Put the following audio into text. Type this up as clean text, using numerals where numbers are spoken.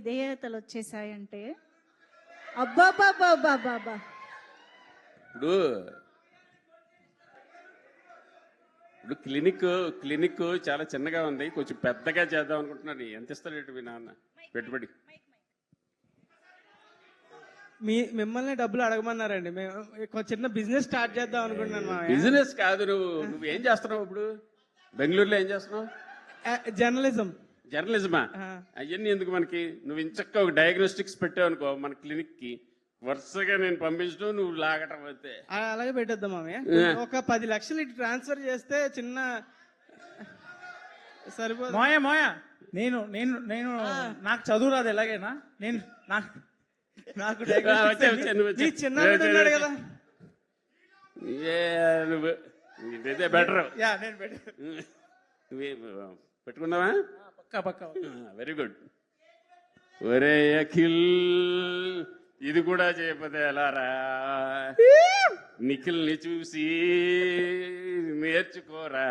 విధేయతలు వచ్చేసాయంటే అబ్బాబాబాబాబా. ఇప్పుడు క్లినిక్ చాలా చిన్నగా ఉంది, కొంచెం పెద్దగా చేద్దాం అనుకుంటున్నాను. ఎంత ఇస్తాడు మీ నాన్న పెట్టుబడి? మిమ్మల్ని డబ్బులు అడగమన్నారండి. మేము చిన్న బిజినెస్ స్టార్ట్ చేద్దాం అనుకుంటున్నాను. బిజినెస్ కాదు, నువ్వు ఏం చేస్తున్నావు ఇప్పుడు? బెంగళూరులో ఏం చేస్తున్నావు? జర్నలిజమా? అవన్నీ ఎందుకు మనకి? నువ్వు ఇంచక్క ఒక డయాగ్నోస్టిక్స్ పెట్టావు అనుకో మన క్లినిక్ కి, వరుసగా నేను పంపించడం, నువ్వు లాగటం అయితే అలాగే పెట్టేద్దాం మామయ్య. ఒక 10 లక్షలు ఇటు ట్రాన్స్ఫర్ చేస్తే చిన్న సరిపోదు. మోయా నేను నేను నేను నాకు చదువు రాదు, ఎలాగైనా నేను నాకు చిన్నాడు కదా. నువ్వు ఇదైతే బెటర్. పెట్టుకుందామా? పక్కా. Very good. ఒరే అఖిల్, ఇది కూడా చేయకపోతే ఎలారా? నిఖిల్ని చూసి నేర్చుకోరా.